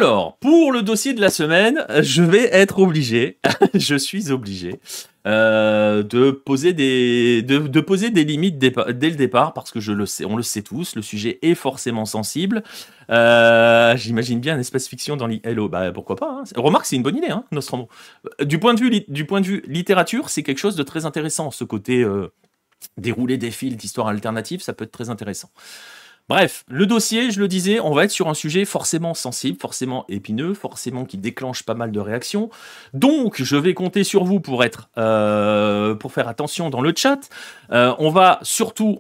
Alors, pour le dossier de la semaine, je vais être obligé, je suis obligé, de poser de poser des limites dès le départ, parce que je le sais, on le sait tous, le sujet est forcément sensible. J'imagine bien un espace fiction dans Hello, bah pourquoi pas, hein. Remarque, c'est une bonne idée, hein, Nostromo. Du point de vue littérature, c'est quelque chose de très intéressant, ce côté dérouler des fils d'histoire alternative, ça peut être très intéressant. Bref, le dossier, je le disais, on va être sur un sujet forcément sensible, forcément épineux, forcément qui déclenche pas mal de réactions. Donc, je vais compter sur vous pour faire attention dans le chat. On va surtout,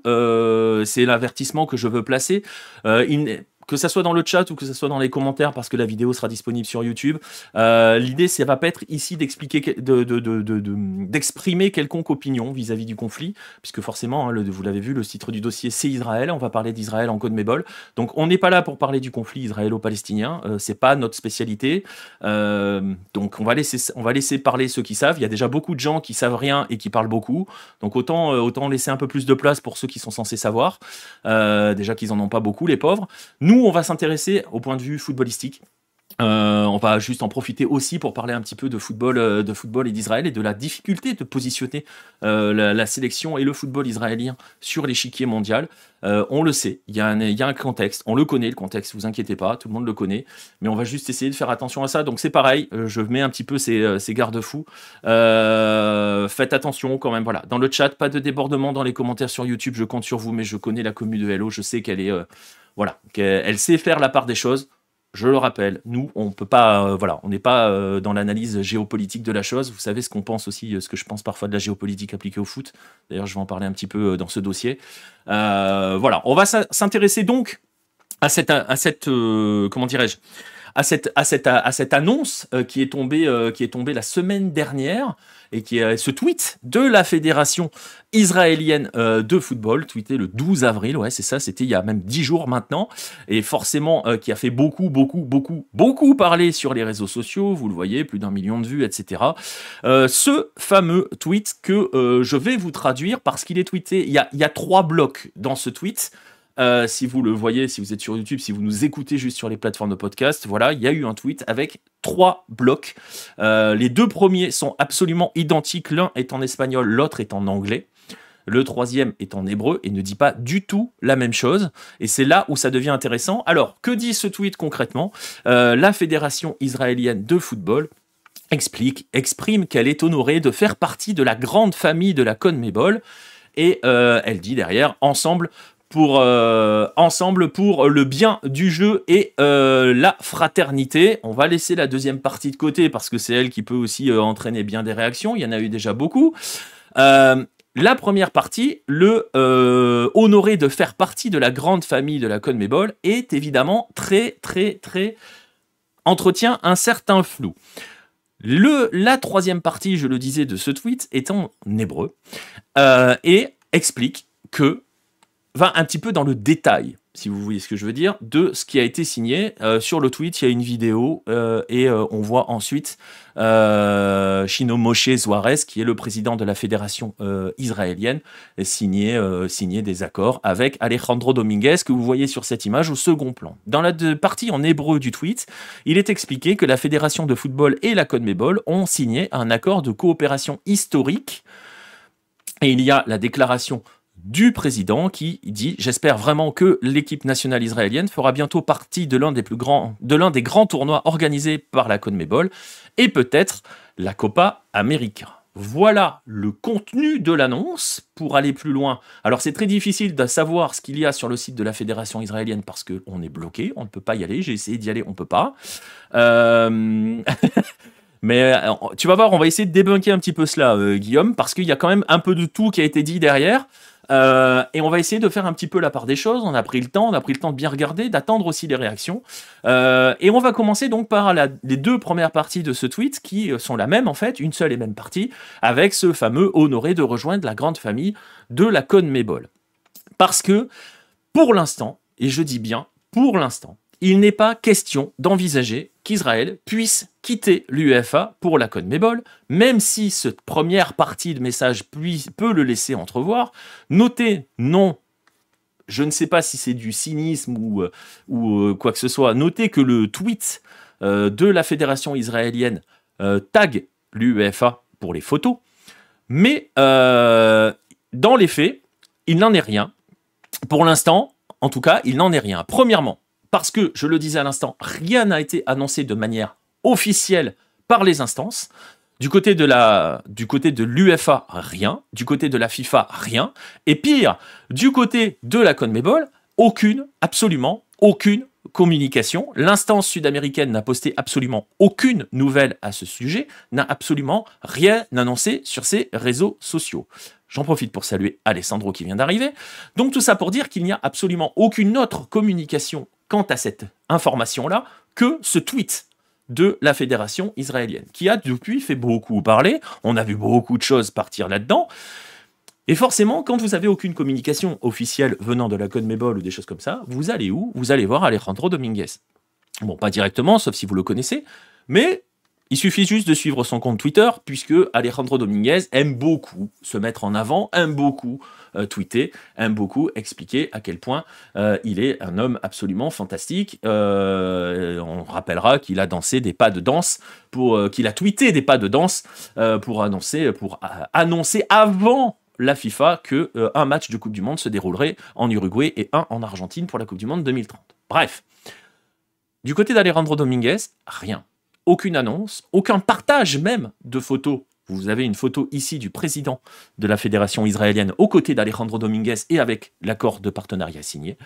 c'est l'avertissement que je veux placer. Que ça soit dans le chat ou que ça soit dans les commentaires, parce que la vidéo sera disponible sur YouTube. L'idée, ça va pas être ici d'exprimer quelconque opinion vis-à-vis du conflit, puisque forcément, hein, vous l'avez vu, le titre du dossier, c'est Israël. On va parler d'Israël en CONMEBOL. Donc, on n'est pas là pour parler du conflit israélo-palestinien. C'est pas notre spécialité. Donc, on va laisser parler ceux qui savent. Il y a déjà beaucoup de gens qui savent rien et qui parlent beaucoup. Donc, autant laisser un peu plus de place pour ceux qui sont censés savoir. Déjà qu'ils en ont pas beaucoup, les pauvres. Nous, on va s'intéresser au point de vue footballistique. On va juste en profiter aussi pour parler un petit peu de football et d'Israël et de la difficulté de positionner la sélection et le football israélien sur l'échiquier mondial. On le sait, il y a un contexte, on le connaît le contexte, vous inquiétez pas, tout le monde le connaît, mais on va juste essayer de faire attention à ça. Donc c'est pareil, je mets un petit peu ces garde-fous. Faites attention quand même, voilà. Dans le chat, pas de débordement dans les commentaires sur YouTube, je compte sur vous, mais je connais la commu de Hello, je sais qu'elle est... voilà, qu'elle sait faire la part des choses. Je le rappelle, nous, on peut pas, on n'est pas dans l'analyse géopolitique de la chose. Vous savez ce qu'on pense aussi, ce que je pense parfois de la géopolitique appliquée au foot. D'ailleurs, je vais en parler un petit peu dans ce dossier. Voilà, on va s'intéresser donc à cette comment dirais-je, à cette annonce qui est tombée la semaine dernière, et qui est ce tweet de la Fédération israélienne de football, tweeté le 12 avril, ouais c'est ça, c'était il y a même 10 jours maintenant, et forcément qui a fait beaucoup parler sur les réseaux sociaux, vous le voyez, plus d'1 million de vues, etc. Ce fameux tweet que je vais vous traduire, parce qu'il est tweeté, il y a 3 blocs dans ce tweet. Si vous le voyez, si vous êtes sur YouTube, si vous nous écoutez juste sur les plateformes de podcast, voilà, il y a eu un tweet avec 3 blocs. Les 2 premiers sont absolument identiques, l'un est en espagnol, l'autre est en anglais. Le 3e est en hébreu et ne dit pas du tout la même chose. Et c'est là où ça devient intéressant. Alors, que dit ce tweet concrètement ? La Fédération israélienne de football exprime qu'elle est honorée de faire partie de la grande famille de la CONMEBOL. Et elle dit derrière, ensemble pour le bien du jeu et la fraternité. On va laisser la deuxième partie de côté, parce que c'est elle qui peut aussi entraîner bien des réactions. Il y en a eu déjà beaucoup. La première partie, honoré de faire partie de la grande famille de la CONMEBOL, est évidemment très entretient un certain flou. La troisième partie, je le disais, de ce tweet est en hébreu et explique que va un petit peu dans le détail, si vous voyez ce que je veux dire, de ce qui a été signé. Sur le tweet, il y a une vidéo et on voit ensuite Shino Moshe Suarez, qui est le président de la fédération israélienne, signer des accords avec Alejandro Dominguez, que vous voyez sur cette image au second plan. Dans la partie en hébreu du tweet, il est expliqué que la fédération de football et la CONMEBOL ont signé un accord de coopération historique, et il y a la déclaration du président qui dit « J'espère vraiment que l'équipe nationale israélienne fera bientôt partie de l'un des grands tournois organisés par la CONMEBOL et peut-être la Copa América ». Voilà le contenu de l'annonce. Pour aller plus loin, alors c'est très difficile de savoir ce qu'il y a sur le site de la fédération israélienne parce qu'on est bloqué, on ne peut pas y aller, j'ai essayé d'y aller, on ne peut pas. Mais tu vas voir, on va essayer de débunker un petit peu cela, Guillaume, parce qu'il y a quand même un peu de tout qui a été dit derrière. Et on va essayer de faire un petit peu la part des choses. On a pris le temps de bien regarder, d'attendre aussi les réactions. Et on va commencer donc par les 2 premières parties de ce tweet qui sont la même en fait, une seule et même partie, avec ce fameux honoré de rejoindre la grande famille de la CONMEBOL. Parce que, pour l'instant, et je dis bien pour l'instant, il n'est pas question d'envisager qu'Israël puisse quitter l'UEFA pour la CONMEBOL, même si cette première partie de message peut le laisser entrevoir. Notez, non je ne sais pas si c'est du cynisme ou quoi que ce soit. Notez que le tweet de la fédération israélienne tag l'UEFA pour les photos, mais dans les faits, il n'en est rien. Pour l'instant, en tout cas, il n'en est rien. Premièrement, parce que, je le disais à l'instant, rien n'a été annoncé de manière officielle par les instances. Du côté de l'UEFA, rien. Du côté de la FIFA, rien. Et pire, du côté de la CONMEBOL, absolument aucune communication. L'instance sud-américaine n'a posté absolument aucune nouvelle à ce sujet, n'a absolument rien annoncé sur ses réseaux sociaux. J'en profite pour saluer Alessandro qui vient d'arriver. Donc tout ça pour dire qu'il n'y a absolument aucune autre communication quant à cette information-là que ce tweet de la fédération israélienne, qui a depuis fait beaucoup parler. On a vu beaucoup de choses partir là-dedans. Et forcément, quand vous avez aucune communication officielle venant de la CONMEBOL ou des choses comme ça, vous allez où? Vous allez voir Alejandro Dominguez. Bon, pas directement, sauf si vous le connaissez, mais il suffit juste de suivre son compte Twitter, puisque Alejandro Dominguez aime beaucoup se mettre en avant, aime beaucoup tweeter, aime beaucoup expliquer à quel point il est un homme absolument fantastique. On rappellera qu'il a dansé des pas de danse, qu'il a tweeté des pas de danse pour annoncer avant la FIFA que un match de Coupe du Monde se déroulerait en Uruguay et un en Argentine pour la Coupe du Monde 2030. Bref, du côté d'Alejandro Dominguez, rien. Aucune annonce, aucun partage même de photos. Vous avez une photo ici du président de la fédération israélienne aux côtés d'Alejandro Dominguez et avec l'accord de partenariat signé.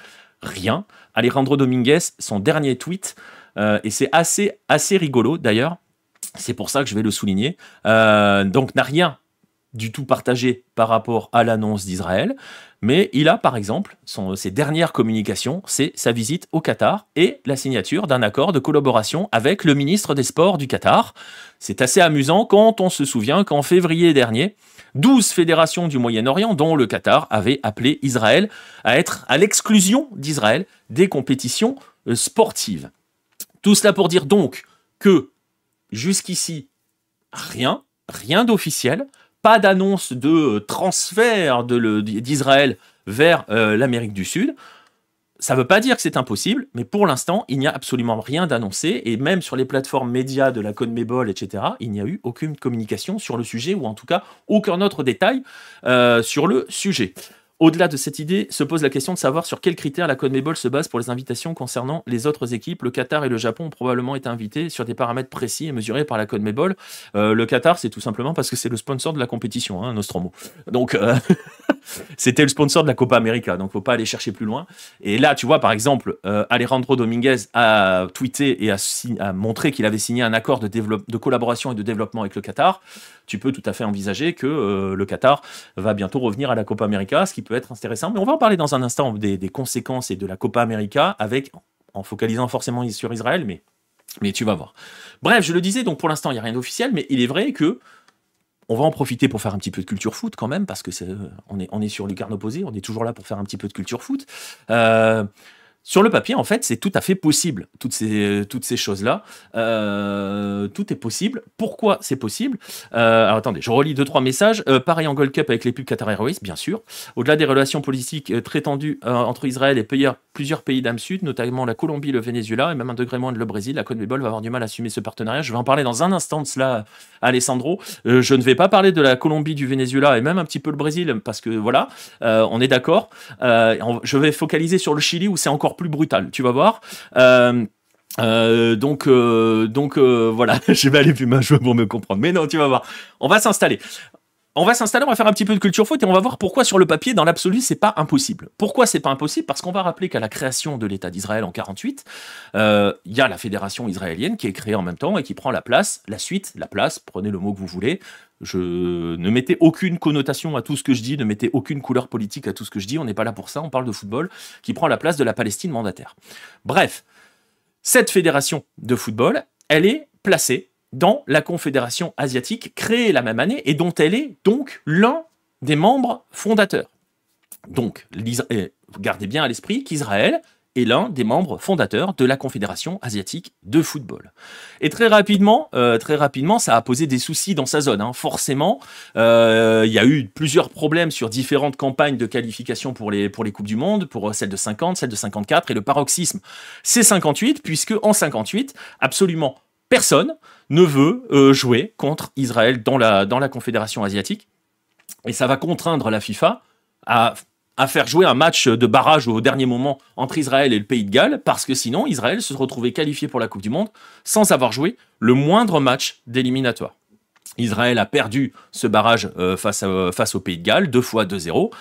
Rien. Alejandro Dominguez, son dernier tweet, et c'est assez rigolo d'ailleurs, c'est pour ça que je vais le souligner, donc n'a rien du tout partagé par rapport à l'annonce d'Israël, mais il a par exemple, ses dernières communications, c'est sa visite au Qatar et la signature d'un accord de collaboration avec le ministre des Sports du Qatar. C'est assez amusant quand on se souvient qu'en février dernier, 12 fédérations du Moyen-Orient, dont le Qatar, avaient appelé Israël à être à l'exclusion d'Israël des compétitions sportives. Tout cela pour dire donc que jusqu'ici, rien d'officiel, pas d'annonce de transfert d'Israël vers l'Amérique du Sud. Ça ne veut pas dire que c'est impossible, mais pour l'instant, il n'y a absolument rien d'annoncé, et même sur les plateformes médias de la CONMEBOL, etc., il n'y a eu aucune communication sur le sujet, ou en tout cas aucun autre détail sur le sujet. Au-delà de cette idée, se pose la question de savoir sur quels critères la CONMEBOL se base pour les invitations concernant les autres équipes. Le Qatar et le Japon ont probablement été invités sur des paramètres précis et mesurés par la CONMEBOL. Le Qatar, c'est tout simplement parce que c'est le sponsor de la compétition, hein, Nostromo. Donc, c'était le sponsor de la Copa América, donc faut pas aller chercher plus loin. Et là, tu vois, par exemple, Alejandro Dominguez a tweeté et a montré qu'il avait signé un accord de collaboration et de développement avec le Qatar. Tu peux tout à fait envisager que le Qatar va bientôt revenir à la Copa América, ce qui peut être intéressant. Mais on va en parler dans un instant des conséquences et de la Copa América, en focalisant forcément sur Israël, mais tu vas voir. Bref, je le disais, donc pour l'instant, il n'y a rien d'officiel, mais il est vrai que on va en profiter pour faire un petit peu de culture foot quand même, parce que on est sur lucarne opposée, on est toujours là pour faire un petit peu de culture foot. Sur le papier, en fait, c'est tout à fait possible, toutes ces choses-là. Tout est possible. Pourquoi c'est possible? Alors attendez, je relis 2-3 messages. Pareil en Gold Cup avec les pubs Qatar Airways, bien sûr. Au-delà des relations politiques très tendues entre Israël et plusieurs pays d'âme sud, notamment la Colombie, le Venezuela et même un degré moins le Brésil, la CONMEBOL va avoir du mal à assumer ce partenariat. Je vais en parler dans un instant de cela, Alessandro. Je ne vais pas parler de la Colombie, du Venezuela et même un petit peu le Brésil, parce que voilà, on est d'accord. Je vais focaliser sur le Chili où c'est encore plus brutal, tu vas voir. Donc voilà, je vais aller plus ma joie pour me comprendre. Mais non, tu vas voir. On va s'installer, on va faire un petit peu de culture foot et on va voir pourquoi sur le papier, dans l'absolu, c'est pas impossible. Pourquoi c'est pas impossible? Parce qu'on va rappeler qu'à la création de l'État d'Israël en 48, il y a la fédération israélienne qui est créée en même temps et qui prend la place, prenez le mot que vous voulez. Ne mettez aucune connotation à tout ce que je dis, ne mettez aucune couleur politique à tout ce que je dis, on n'est pas là pour ça, on parle de football, qui prend la place de la Palestine mandataire. Bref, cette fédération de football, elle est placée dans la Confédération asiatique, créée la même année, et dont elle est donc l'un des membres fondateurs. Donc, gardez bien à l'esprit qu'Israël est l'un des membres fondateurs de la Confédération asiatique de football. Et très rapidement, ça a posé des soucis dans sa zone. Forcément, il y a eu plusieurs problèmes sur différentes campagnes de qualification pour les Coupes du Monde, pour celle de 50, celle de 54, et le paroxysme, c'est 58, puisque en 58, absolument personne ne veut jouer contre Israël dans la Confédération asiatique. Et ça va contraindre la FIFA à faire jouer un match de barrage au dernier moment entre Israël et le Pays de Galles, parce que sinon, Israël se retrouvait qualifié pour la Coupe du Monde sans avoir joué le moindre match d'éliminatoire. Israël a perdu ce barrage face au Pays de Galles, 2-2-0.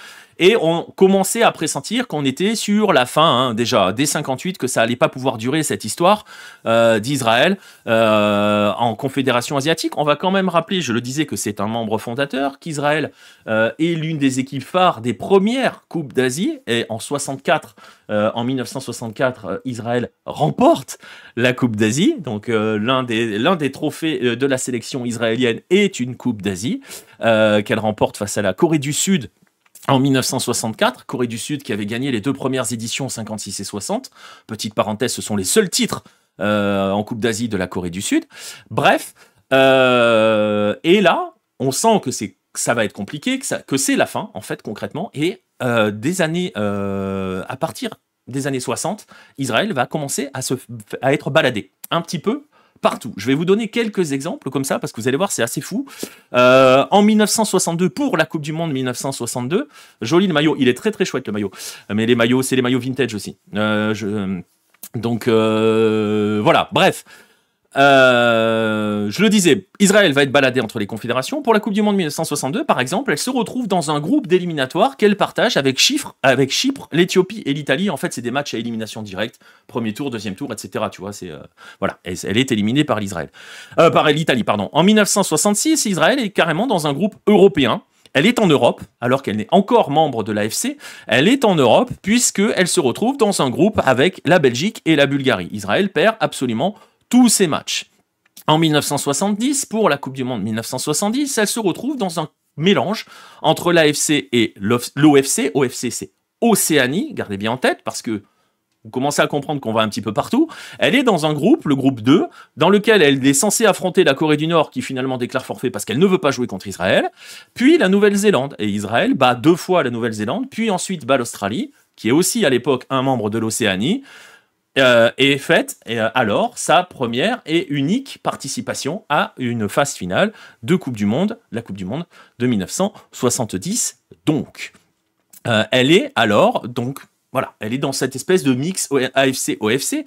Et on commençait à pressentir qu'on était sur la fin, déjà, dès 58, que ça allait pas pouvoir durer, cette histoire d'Israël en Confédération asiatique. On va quand même rappeler, je le disais, que c'est un membre fondateur, qu'Israël est l'une des équipes phares des premières Coupes d'Asie. Et en 1964, Israël remporte la Coupe d'Asie. Donc l'un des trophées de la sélection israélienne est une Coupe d'Asie qu'elle remporte face à la Corée du Sud en 1964, Corée du Sud qui avait gagné les deux premières éditions 56 et 60. Petite parenthèse, ce sont les seuls titres en Coupe d'Asie de la Corée du Sud. Bref, et là, on sent que ça va être compliqué, que c'est la fin, en fait, concrètement. Et à partir des années 60, Israël va commencer à être baladé un petit peu partout. Je vais vous donner quelques exemples comme ça, parce que vous allez voir, c'est assez fou. En 1962, pour la Coupe du Monde 1962, joli le maillot, il est très très chouette le maillot, mais les maillots, c'est les maillots vintage aussi. Donc voilà, bref. Je le disais, Israël va être baladé entre les confédérations. Pour la Coupe du Monde 1962, par exemple, elle se retrouve dans un groupe d'éliminatoires qu'elle partage avec Chypre, l'Éthiopie et l'Italie. En fait, c'est des matchs à élimination directe, premier tour, deuxième tour, etc. Tu vois, voilà, elle est éliminée par l'Italie, pardon. En 1966, Israël est carrément dans un groupe européen. Elle est en Europe, alors qu'elle n'est encore membre de l'AFC. Elle est en Europe puisqu'elle se retrouve dans un groupe avec la Belgique et la Bulgarie. Israël perd absolument tous ses matchs. En 1970, pour la Coupe du Monde 1970, elle se retrouve dans un mélange entre l'AFC et l'OFC. OFC, c'est Océanie, gardez bien en tête, parce que vous commencez à comprendre qu'on va un petit peu partout. Elle est dans un groupe, le groupe 2, dans lequel elle est censée affronter la Corée du Nord, qui finalement déclare forfait parce qu'elle ne veut pas jouer contre Israël, puis la Nouvelle-Zélande. Et Israël bat 2 fois la Nouvelle-Zélande, puis ensuite bat l'Australie, qui est aussi à l'époque un membre de l'Océanie, et faite alors sa première et unique participation à une phase finale de Coupe du Monde, la Coupe du Monde de 1970 donc. Elle est alors, donc, voilà, elle est dans cette espèce de mix AFC-OFC.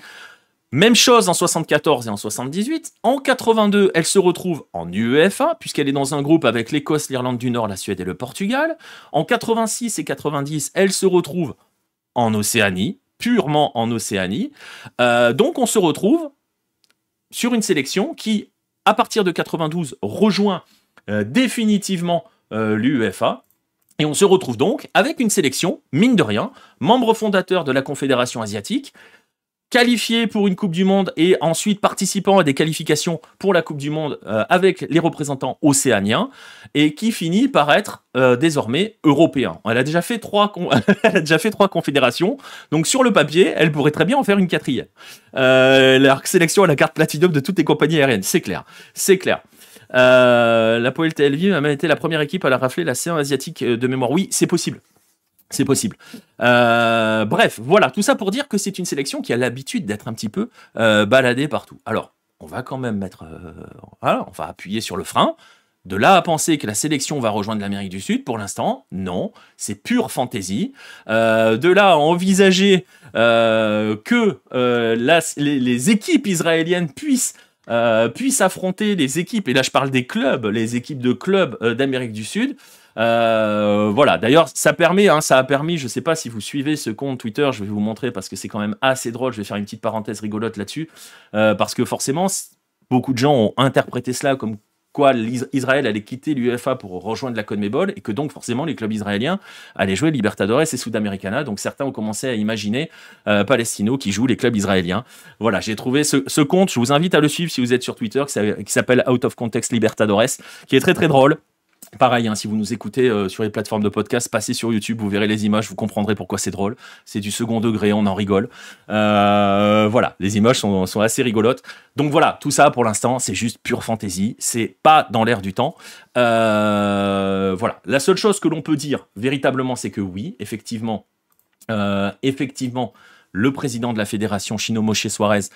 Même chose en 74 et en 78. En 82, elle se retrouve en UEFA, puisqu'elle est dans un groupe avec l'Écosse, l'Irlande du Nord, la Suède et le Portugal. En 86 et 90, elle se retrouve en Océanie, purement en Océanie. Donc on se retrouve sur une sélection qui, à partir de 92, rejoint définitivement l'UEFA. Et on se retrouve donc avec une sélection, mine de rien, membre fondateur de la Confédération asiatique, qualifié pour une Coupe du Monde et ensuite participant à des qualifications pour la Coupe du Monde avec les représentants océaniens et qui finit par être désormais européen. Elle a déjà fait 3 confédérations, donc sur le papier, elle pourrait très bien en faire une 4e. La sélection à la carte platinum de toutes les compagnies aériennes, c'est clair. C'est clair. La Poel Tel Aviv a même été la première équipe à la rafler la C1 asiatique de mémoire. Oui, c'est possible. C'est possible. Bref, voilà, tout ça pour dire que c'est une sélection qui a l'habitude d'être un petit peu baladée partout. Alors, on va quand même voilà, on va appuyer sur le frein. De là à penser que la sélection va rejoindre l'Amérique du Sud, pour l'instant, non, c'est pure fantaisie. De là à envisager que les équipes israéliennes puissent affronter les équipes, et là je parle des clubs, les équipes de clubs d'Amérique du Sud. Voilà, d'ailleurs ça a permis, je sais pas si vous suivez ce compte Twitter, je vais vous montrer parce que c'est quand même assez drôle, je vais faire une petite parenthèse rigolote là-dessus, parce que forcément beaucoup de gens ont interprété cela comme quoi Israël allait quitter l'UEFA pour rejoindre la CONMEBOL et que donc forcément les clubs israéliens allaient jouer Libertadores et Sudamericana, donc certains ont commencé à imaginer Palestino qui joue les clubs israéliens. Voilà, j'ai trouvé ce compte, je vous invite à le suivre si vous êtes sur Twitter, qui s'appelle Out of Context Libertadores, qui est très très drôle. Pareil, hein, si vous nous écoutez sur les plateformes de podcast, passez sur YouTube, vous verrez les images, vous comprendrez pourquoi c'est drôle. C'est du second degré, on en rigole. Voilà, les images sont assez rigolotes. Donc voilà, tout ça pour l'instant, c'est juste pure fantaisie. C'est pas dans l'air du temps. Voilà, la seule chose que l'on peut dire véritablement, c'est que oui, effectivement, le président de la fédération, Chino Moshe Suarez,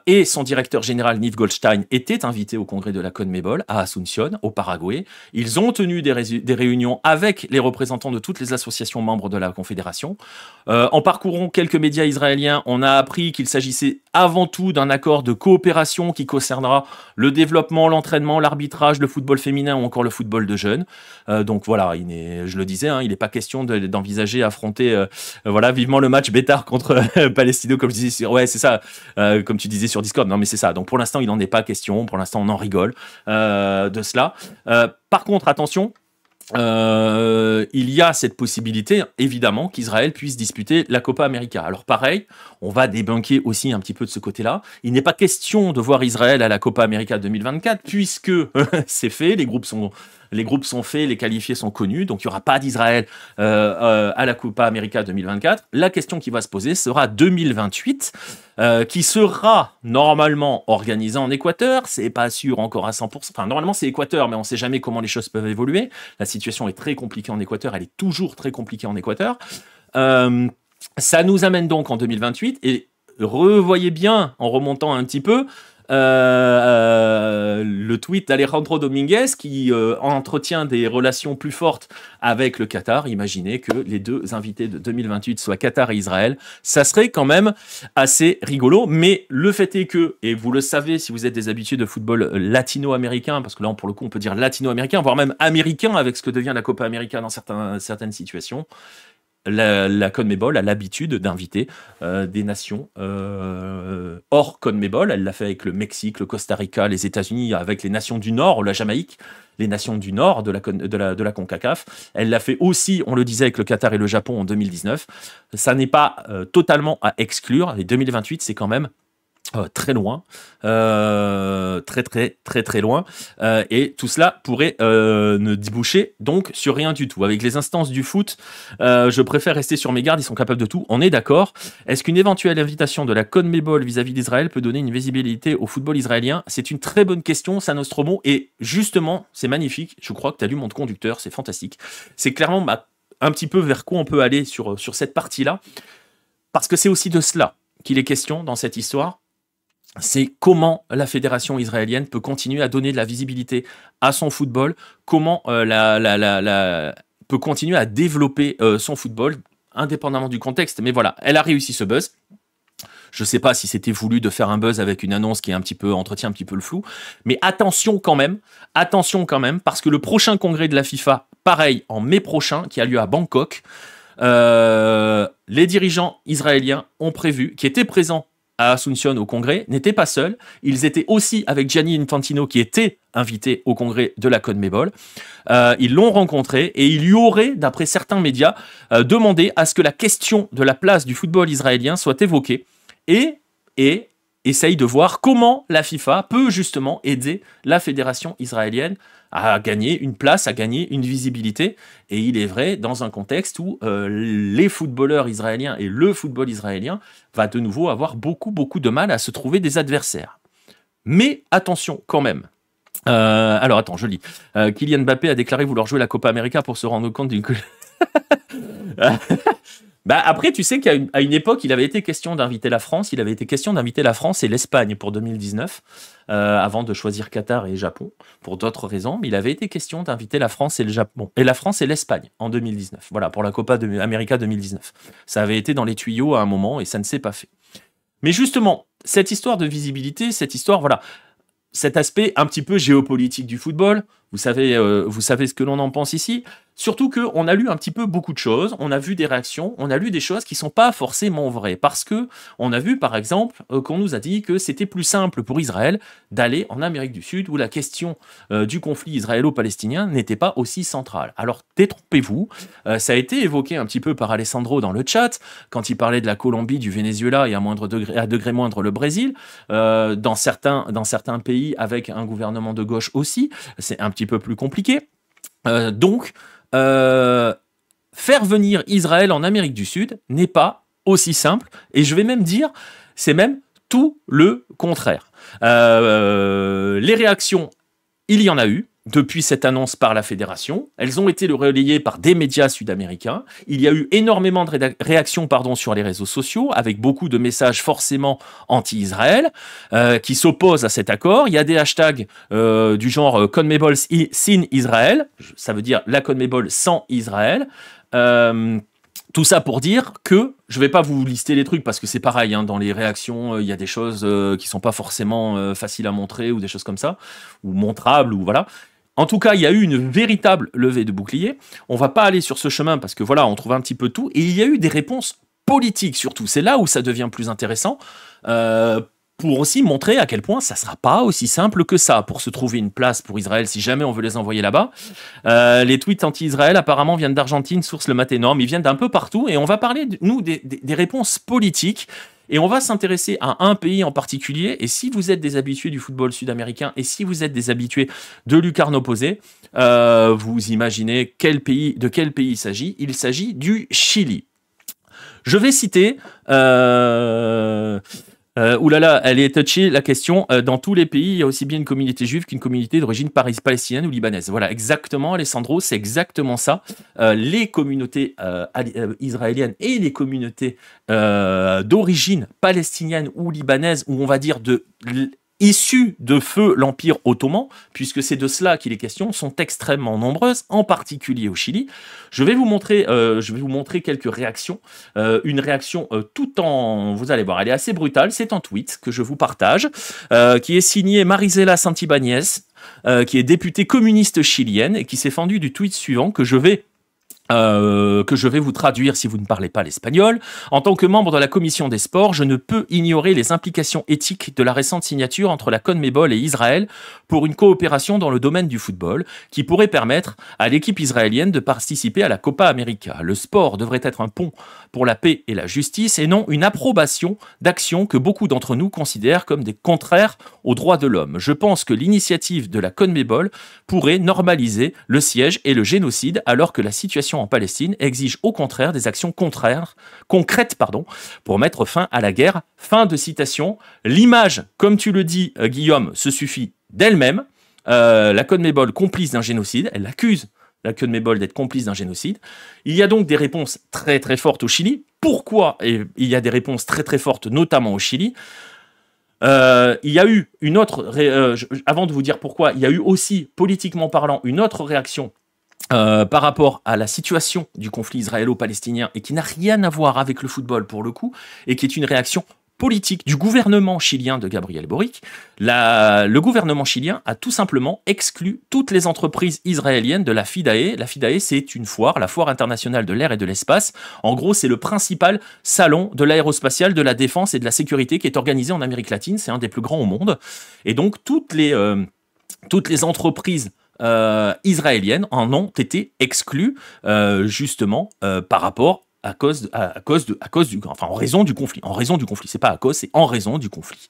et son directeur général Niv Goldstein étaient invités au congrès de la CONMEBOL à Asunción, au Paraguay. Ils ont tenu des réunions avec les représentants de toutes les associations membres de la confédération. En parcourant quelques médias israéliens, on a appris qu'il s'agissait avant tout d'un accord de coopération qui concernera le développement, l'entraînement, l'arbitrage, le football féminin ou encore le football de jeunes. Donc voilà, je le disais, hein, il n'est pas question d'envisager affronter voilà, vivement le match Bétar contre Palestino, comme je disais. Ouais, c'est ça. Comme tu disais sur Discord. Non, mais c'est ça. Donc, pour l'instant, il n'en est pas question. Pour l'instant, on en rigole de cela. Par contre, attention, il y a cette possibilité, évidemment, qu'Israël puisse disputer la Copa América. Alors, pareil, on va débunker aussi un petit peu de ce côté-là. Il n'est pas question de voir Israël à la Copa América 2024, puisque c'est fait, les groupes sont faits, les qualifiés sont connus, donc il n'y aura pas d'Israël à la Copa América 2024. La question qui va se poser sera 2028, qui sera normalement organisée en Équateur. C'est pas sûr encore à 100%. Enfin, normalement, c'est Équateur, mais on ne sait jamais comment les choses peuvent évoluer. La situation est très compliquée en Équateur. Elle est toujours très compliquée en Équateur. Ça nous amène donc en 2028. Et revoyez bien, en remontant un petit peu, le tweet d'Alejandro Dominguez qui entretient des relations plus fortes avec le Qatar. Imaginez que les deux invités de 2028 soient Qatar et Israël. Ça serait quand même assez rigolo, mais le fait est que, et vous le savez si vous êtes des habitués de football latino-américain, parce que là pour le coup on peut dire latino-américain, voire même américain avec ce que devient la Copa América dans certaines situations, la CONMEBOL a l'habitude d'inviter des nations hors CONMEBOL. Elle l'a fait avec le Mexique, le Costa Rica, les États-Unis, avec les nations du Nord, la Jamaïque, les nations du Nord de la CONCACAF. Elle l'a fait aussi, on le disait, avec le Qatar et le Japon en 2019. Ça n'est pas totalement à exclure. Et 2028, c'est quand même très loin, très loin, et tout cela pourrait ne déboucher donc sur rien du tout. Avec les instances du foot, je préfère rester sur mes gardes, ils sont capables de tout, on est d'accord. Est-ce qu'une éventuelle invitation de la CONMEBOL vis-à-vis d'Israël peut donner une visibilité au football israélien? C'est une très bonne question, ça Nostromo, et justement, c'est magnifique, je crois que tu as lu mon conducteur, c'est fantastique. C'est clairement un petit peu vers quoi on peut aller sur cette partie-là, parce que c'est aussi de cela qu'il est question dans cette histoire. C'est comment la fédération israélienne peut continuer à donner de la visibilité à son football, comment peut continuer à développer son football, indépendamment du contexte. Mais voilà, elle a réussi ce buzz. Je ne sais pas si c'était voulu de faire un buzz avec une annonce qui entretient un petit peu le flou, mais attention quand même, parce que le prochain congrès de la FIFA, pareil, en mai prochain, qui a lieu à Bangkok, les dirigeants israéliens ont prévu, qui étaient présents à Asunción au congrès, n'étaient pas seuls. Ils étaient aussi avec Gianni Infantino qui était invité au congrès de la CONMEBOL. Ils l'ont rencontré et il lui aurait, d'après certains médias, demandé à ce que la question de la place du football israélien soit évoquée et essaye de voir comment la FIFA peut justement aider la fédération israélienne à gagner une place, à gagner une visibilité. Et il est vrai, dans un contexte où les footballeurs israéliens et le football israélien va de nouveau avoir beaucoup de mal à se trouver des adversaires. Mais attention quand même. Alors attends, je lis. Kylian Mbappé a déclaré vouloir jouer la Copa América pour se rendre compte d'une... Après, tu sais qu'à une époque, il avait été question d'inviter la France. Il avait été question d'inviter la France et l'Espagne pour 2019, avant de choisir Qatar et Japon, pour d'autres raisons. Mais il avait été question d'inviter la France et le Japon, et la France et l'Espagne en 2019. Voilà, pour la Copa América 2019. Ça avait été dans les tuyaux à un moment et ça ne s'est pas fait. Mais justement, cette histoire de visibilité, voilà, cet aspect un petit peu géopolitique du football, vous savez ce que l'on en pense ici. Surtout qu'on a lu un petit peu beaucoup de choses, on a vu des réactions, on a lu des choses qui ne sont pas forcément vraies. Parce que on a vu, par exemple, qu'on nous a dit que c'était plus simple pour Israël d'aller en Amérique du Sud, où la question du conflit israélo-palestinien n'était pas aussi centrale. Alors, détrompez-vous, ça a été évoqué un petit peu par Alessandro dans le chat, quand il parlait de la Colombie, du Venezuela et à degré moindre le Brésil. Dans certains pays avec un gouvernement de gauche aussi, c'est un petit peu plus compliqué. Donc, faire venir Israël en Amérique du Sud n'est pas aussi simple, et je vais même dire, c'est même tout le contraire. Les réactions, il y en a eu depuis cette annonce par la fédération. Elles ont été relayées par des médias sud-américains. Il y a eu énormément de réactions sur les réseaux sociaux, avec beaucoup de messages forcément anti-Israël, qui s'opposent à cet accord. Il y a des hashtags du genre CONMEBOL sin Israël, ça veut dire la CONMEBOL sans Israël. Tout ça pour dire que, je ne vais pas vous lister les trucs parce que c'est pareil, hein, dans les réactions, il y a des choses qui ne sont pas forcément faciles à montrer ou des choses comme ça, ou montrables, ou voilà. En tout cas, il y a eu une véritable levée de bouclier. On ne va pas aller sur ce chemin parce que voilà, on trouve un petit peu tout. Et il y a eu des réponses politiques surtout. C'est là où ça devient plus intéressant. Pour aussi montrer à quel point ça ne sera pas aussi simple que ça pour se trouver une place pour Israël si jamais on veut les envoyer là-bas. Les tweets anti-Israël apparemment viennent d'Argentine, source Le Matin, ils viennent d'un peu partout et on va parler, nous, des réponses politiques et on va s'intéresser à un pays en particulier. Et si vous êtes des habitués du football sud-américain et si vous êtes des habitués de lucarnes opposées, vous imaginez de quel pays il s'agit. Il s'agit du Chili. Je vais citer... oulala, elle est touchée, la question. Dans tous les pays, il y a aussi bien une communauté juive qu'une communauté d'origine palestinienne ou libanaise. Voilà, exactement, Alessandro, c'est exactement ça. Les communautés israéliennes et les communautés d'origine palestinienne ou libanaise, ou on va dire issues de feu l'Empire ottoman, puisque c'est de cela qu'il est question, sont extrêmement nombreuses, en particulier au Chili. Je vais vous montrer quelques réactions. Une réaction vous allez voir, elle est assez brutale. C'est un tweet que je vous partage, qui est signé Marisela Santibáñez, qui est députée communiste chilienne et qui s'est fendue du tweet suivant que je vais vous traduire si vous ne parlez pas l'espagnol. En tant que membre de la commission des sports, je ne peux ignorer les implications éthiques de la récente signature entre la CONMEBOL et Israël pour une coopération dans le domaine du football qui pourrait permettre à l'équipe israélienne de participer à la Copa América. Le sport devrait être un pont pour la paix et la justice et non une approbation d'actions que beaucoup d'entre nous considèrent comme des contraires aux droits de l'homme. Je pense que l'initiative de la CONMEBOL pourrait normaliser le siège et le génocide alors que la situation en Palestine exige au contraire des actions concrètes pour mettre fin à la guerre. Fin de citation. L'image, comme tu le dis, Guillaume, se suffit d'elle-même. La CONMEBOL complice d'un génocide, elle accuse la CONMEBOL d'être complice d'un génocide. Il y a donc des réponses très très fortes au Chili. Pourquoi il y a des réponses très très fortes, notamment au Chili? Il y a eu une autre... avant de vous dire pourquoi, il y a eu aussi, politiquement parlant, une autre réaction par rapport à la situation du conflit israélo-palestinien et qui n'a rien à voir avec le football pour le coup, et qui est une réaction politique du gouvernement chilien de Gabriel Boric. Le gouvernement chilien a tout simplement exclu toutes les entreprises israéliennes de la FIDAE. La FIDAE, c'est une foire, la Foire internationale de l'air et de l'espace. En gros, c'est le principal salon de l'aérospatiale, de la défense et de la sécurité qui est organisé en Amérique latine. C'est un des plus grands au monde. Et donc, toutes les entreprises israéliennes en ont été exclues justement par rapport en raison du conflit. En raison du conflit, c'est pas à cause, c'est en raison du conflit.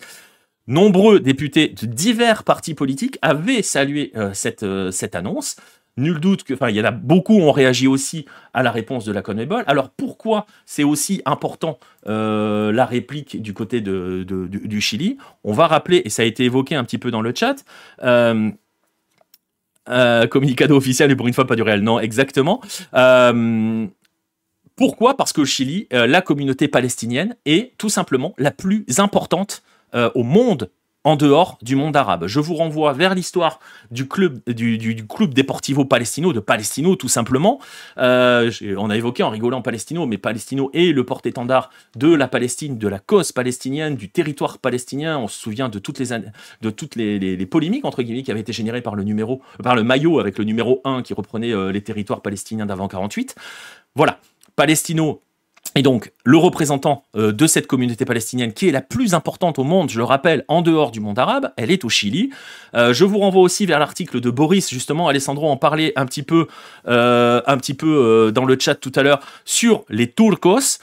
Nombreux députés de divers partis politiques avaient salué cette annonce. Nul doute que, il y en a beaucoup ont réagi aussi à la réponse de la CONMEBOL. Alors pourquoi c'est aussi important la réplique du côté du Chili? On va rappeler, et ça a été évoqué un petit peu dans le chat, communicado officiel et pour une fois pas du réel. Non, exactement. Pourquoi? Parce qu'au Chili, la communauté palestinienne est tout simplement la plus importante au monde en dehors du monde arabe. Je vous renvoie vers l'histoire du club Deportivo Palestino, de Palestino tout simplement. On a évoqué en rigolant Palestino, mais Palestino est le porte-étendard de la Palestine, de la cause palestinienne, du territoire palestinien. On se souvient de toutes les polémiques entre guillemets qui avaient été générées par le maillot avec le numéro 1 qui reprenait les territoires palestiniens d'avant 48. Voilà, Palestino Et donc, le représentant de cette communauté palestinienne, qui est la plus importante au monde, je le rappelle, en dehors du monde arabe, elle est au Chili. Je vous renvoie aussi vers l'article de Boris, justement, Alessandro en parlait un petit peu dans le chat tout à l'heure, sur les Turcos,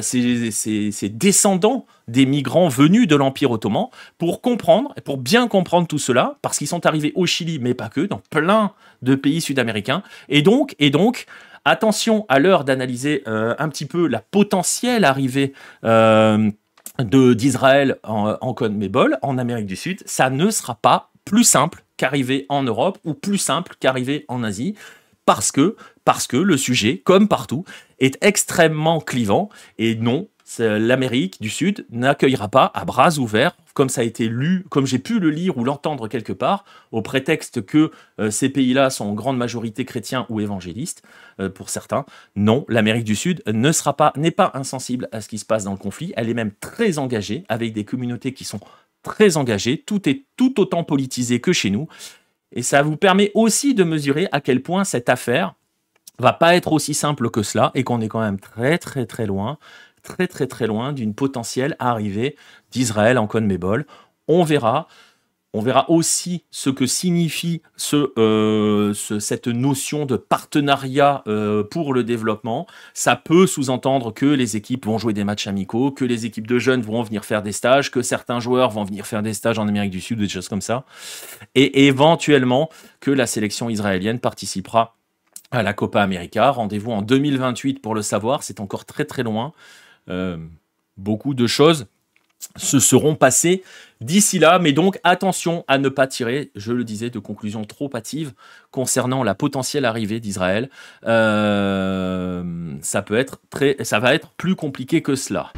ces descendants des migrants venus de l'Empire ottoman, pour comprendre, pour bien comprendre tout cela, parce qu'ils sont arrivés au Chili, mais pas que, dans plein de pays sud-américains. Et donc, attention à l'heure d'analyser un petit peu la potentielle arrivée d'Israël en CONMEBOL, en Amérique du Sud. Ça ne sera pas plus simple qu'arriver en Europe ou plus simple qu'arriver en Asie, parce que le sujet, comme partout, est extrêmement clivant. Et non, l'Amérique du Sud n'accueillera pas à bras ouverts, comme ça a été lu, comme j'ai pu le lire ou l'entendre quelque part, au prétexte que ces pays-là sont en grande majorité chrétiens ou évangélistes, pour certains. Non, l'Amérique du Sud n'est pas insensible à ce qui se passe dans le conflit. Elle est même très engagée, avec des communautés qui sont très engagées. Tout est tout autant politisé que chez nous. Et ça vous permet aussi de mesurer à quel point cette affaire va pas être aussi simple que cela, et qu'on est quand même très loin d'une potentielle arrivée d'Israël en CONMEBOL. On verra aussi ce que signifie cette notion de partenariat pour le développement. Ça peut sous-entendre que les équipes vont jouer des matchs amicaux, que les équipes de jeunes vont venir faire des stages, que certains joueurs vont venir faire des stages en Amérique du Sud, des choses comme ça, et éventuellement que la sélection israélienne participera à la Copa América. Rendez-vous en 2028 pour le savoir, c'est encore très loin. Beaucoup de choses se seront passées d'ici là, mais donc attention à ne pas tirer, je le disais, de conclusions trop hâtives concernant la potentielle arrivée d'Israël. Ça va être plus compliqué que cela.